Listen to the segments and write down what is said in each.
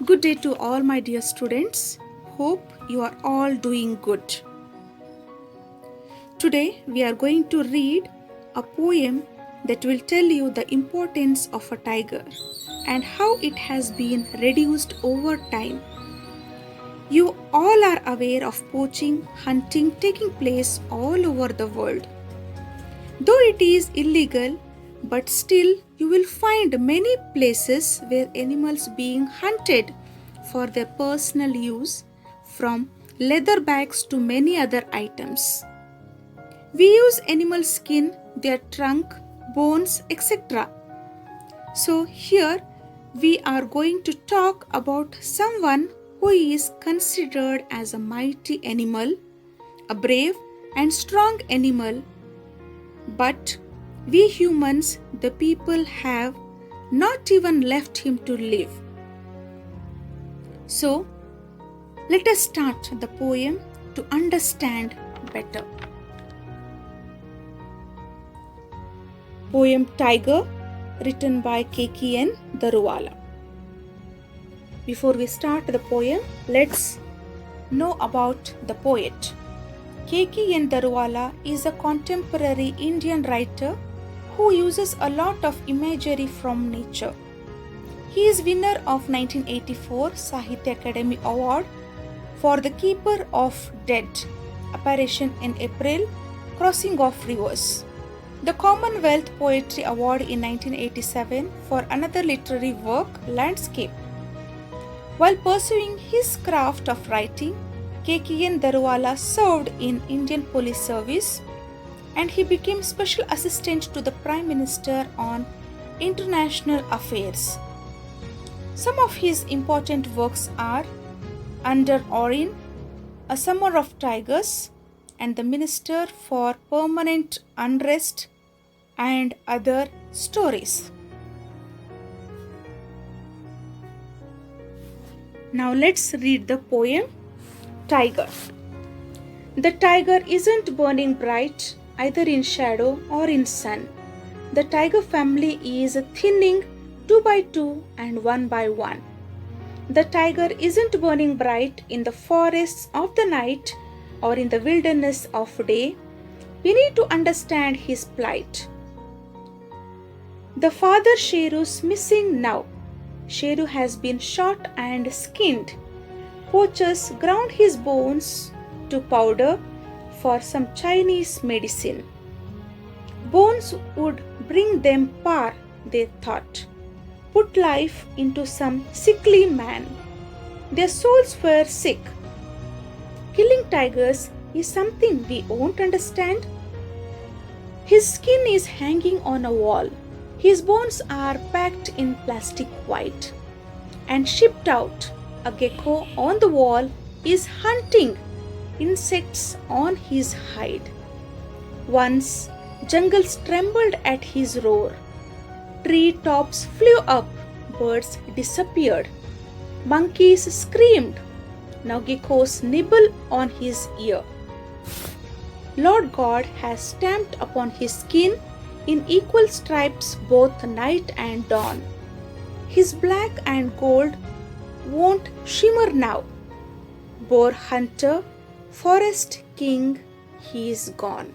Good day to all my dear students. Hope you are all doing good. Today we are going to read a poem that will tell you the importance of a tiger and how it has been reduced over time. You all are aware of poaching, hunting taking place all over the world. Though it is illegal, but still you will find many places where animals being hunted for their personal use, from leather bags to many other items. We use animal skin, their trunk, bones, etc. So here we are going to talk about someone who is considered as a mighty animal, a brave and strong animal, but we humans, the people, have not even left him to live. So, let us start the poem to understand better. Poem Tiger, written by K.K.N. Daruwala. Before we start the poem, let's know about the poet. K.K.N. Daruwala is a contemporary Indian writer who uses a lot of imagery from nature. He is winner of 1984 Sahitya Academy Award for The Keeper of Dead, Apparition in April, Crossing of Rivers, the Commonwealth Poetry Award in 1987 for another literary work, Landscape. While pursuing his craft of writing, K.K.N. Daruwala served in Indian Police Service and he became Special Assistant to the Prime Minister on International Affairs. Some of his important works are Under Orin, A Summer of Tigers, and The Minister for Permanent Unrest, and other stories. Now let's read the poem Tiger. The tiger isn't burning bright either in shadow or in sun. The tiger family is thinning 2 by 2 and 1 by 1. The tiger isn't burning bright in the forests of the night or in the wilderness of day. We need to understand his plight. The father Sheru's missing now. Sheru has been shot and skinned. Poachers ground his bones to powder for some Chinese medicine. Bones would bring them power, they thought, put life into some sickly man. Their souls were sick. Killing tigers is something we won't understand. His skin is hanging on a wall. His bones are packed in plastic white and shipped out. A gecko on the wall is hunting insects on his hide. Once, jungles trembled at his roar. Tree tops flew up, birds disappeared. Monkeys screamed. Now geckos nibble on his ear. Lord God has stamped upon his skin in equal stripes both night and dawn. His black and gold won't shimmer now. Boar hunter, forest king, he is gone.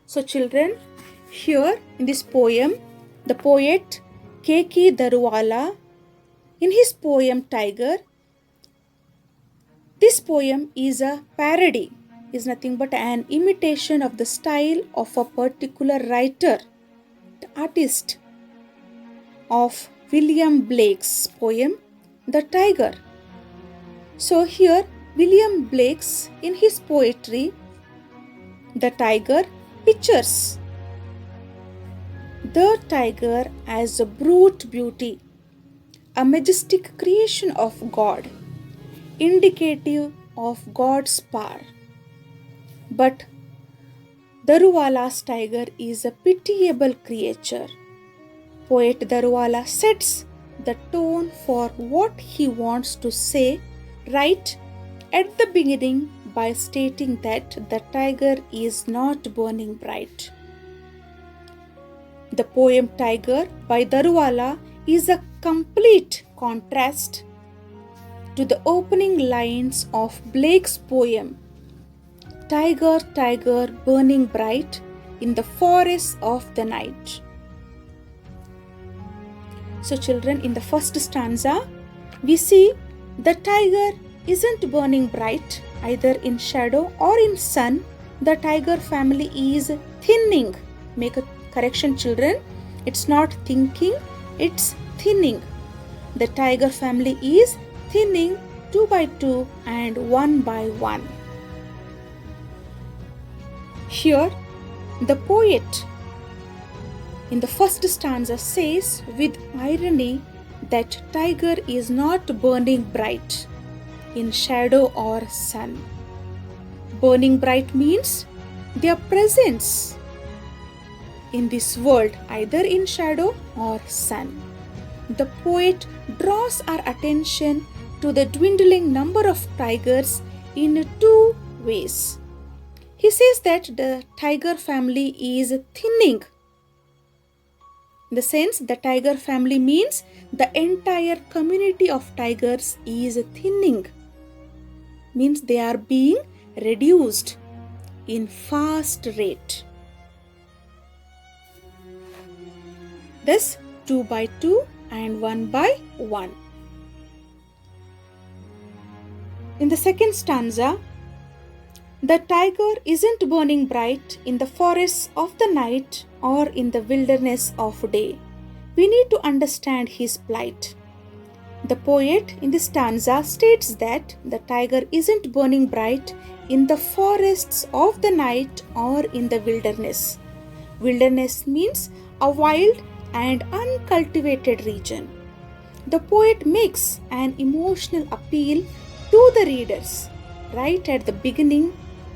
So children, here in this poem, the poet K.K. Daruwala, in his poem Tiger, this poem is a parody, is nothing but an imitation of the style of a particular writer, the artist of William Blake's poem, The Tiger. So here, William Blake's, in his poetry, The Tiger, pictures the tiger as a brute beauty, a majestic creation of God, indicative of God's power. But Daruwala's tiger is a pitiable creature. Poet Daruwala sets the tone for what he wants to say right at the beginning by stating that the tiger is not burning bright. The poem Tiger by Daruwala is a complete contrast to the opening lines of Blake's poem, Tiger, tiger, burning bright in the forest of the night. So children, in the first stanza, we see the tiger isn't burning bright either in shadow or in sun. The tiger family is thinning. Make a correction, children. It's not thinking, it's thinning. The tiger family is thinning 2 by 2 and 1 by 1. Here, the poet in the first stanza says with irony that tiger is not burning bright in shadow or sun. Burning bright means their presence in this world either in shadow or sun. The poet draws our attention to the dwindling number of tigers in 2 ways. He says that the tiger family is thinning. In the sense, the tiger family means the entire community of tigers is thinning. Means they are being reduced in fast rate. Thus 2 by 2 and 1 by 1. In the second stanza, the tiger isn't burning bright in the forests of the night or in the wilderness of day. We need to understand his plight. The poet in this stanza states that the tiger isn't burning bright in the forests of the night or in the wilderness. Wilderness means a wild and uncultivated region. The poet makes an emotional appeal to the readers right at the beginning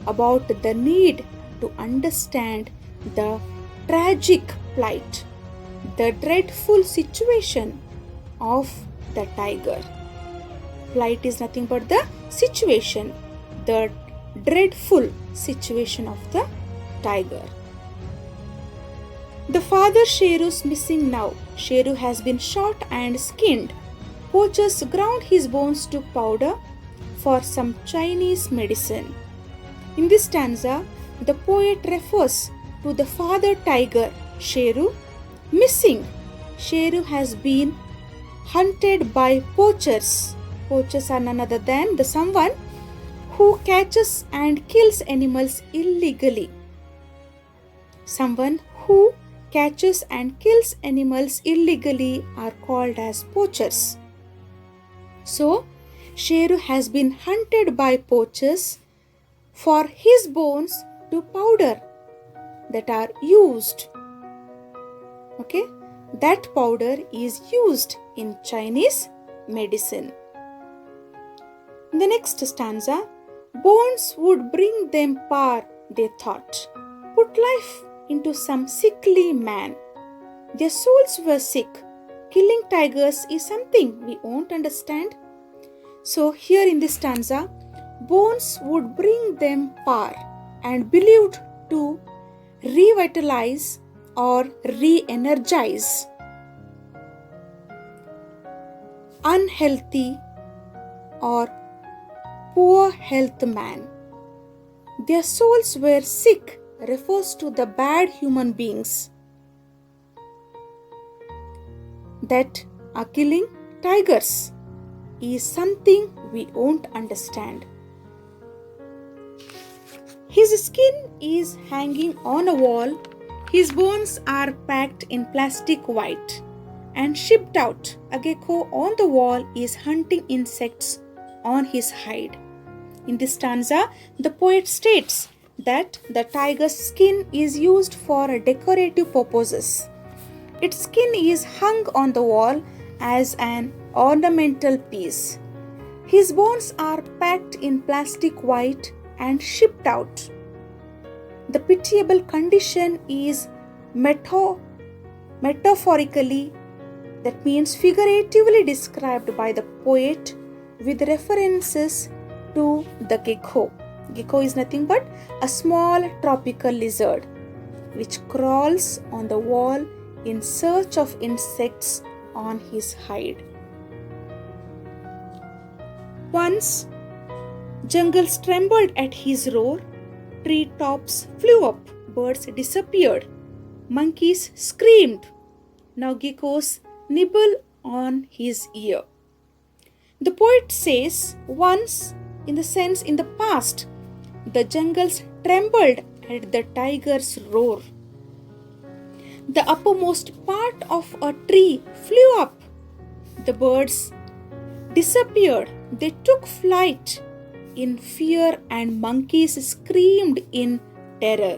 about the need to understand the tragic plight, the dreadful situation of the tiger. Plight is nothing but the situation, the dreadful situation of the tiger. The father Sheru's missing now. Sheru has been shot and skinned. Poachers ground his bones to powder for some Chinese medicine. In this stanza, the poet refers to the father tiger, Sheru, missing. Sheru has been hunted by poachers. Poachers are none other than the someone who catches and kills animals illegally. Someone who catches and kills animals illegally are called as poachers. So, Sheru has been hunted by poachers for his bones to powder that are used. Okay, that powder is used in Chinese medicine. In the next stanza, bones would bring them power, they thought. Put life into some sickly man. Their souls were sick. Killing tigers is something we won't understand. So here in this stanza, bones would bring them power and believed to revitalize or re-energize unhealthy or poor health man. Their souls were sick refers to the bad human beings that are killing tigers is something we won't understand. His skin is hanging on a wall. His bones are packed in plastic white and shipped out. A gecko on the wall is hunting insects on his hide. In this stanza, the poet states that the tiger's skin is used for decorative purposes. Its skin is hung on the wall as an ornamental piece. His bones are packed in plastic white and shipped out. The pitiable condition is metaphorically, that means figuratively described by the poet with references to the gecko. Gecko is nothing but a small tropical lizard which crawls on the wall in search of insects on his hide. Once, jungles trembled at his roar, tree tops flew up, birds disappeared, monkeys screamed. Now geckos nibble on his ear. The poet says, once, in the sense in the past, the jungles trembled at the tiger's roar. The uppermost part of a tree flew up. The birds disappeared. They took flight in fear and monkeys screamed in terror.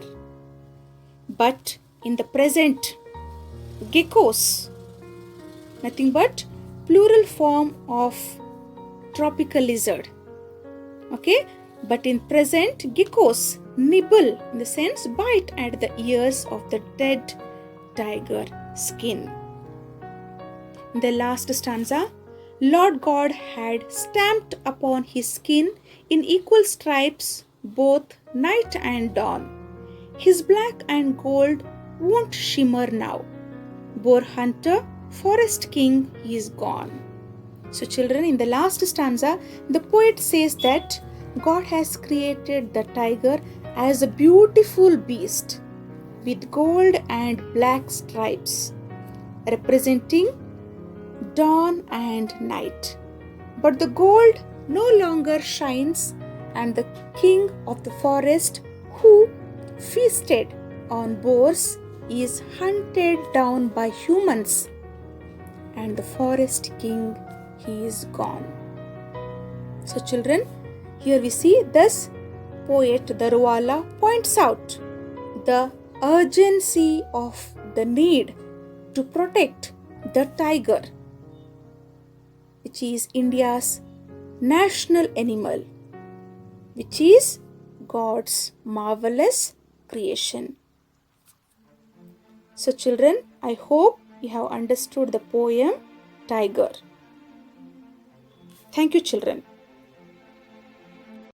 But in the present, geckos, nothing but plural form of tropical lizard. Okay, but in present, geckos nibble, in the sense bite at the ears of the dead tiger skin. In the last stanza, Lord God had stamped upon his skin in equal stripes both night and dawn. His black and gold won't shimmer now. Boar hunter, forest king, he is gone. So children, in the last stanza, the poet says that God has created the tiger as a beautiful beast with gold and black stripes, representing dawn and night. But the gold no longer shines, and the king of the forest, who feasted on boars, is hunted down by humans, and the forest king, he is gone. So children, here we see this poet Daruwala points out the urgency of the need to protect the tiger, which is India's national animal, which is God's marvelous creation. So children, I hope you have understood the poem Tiger. Thank you children.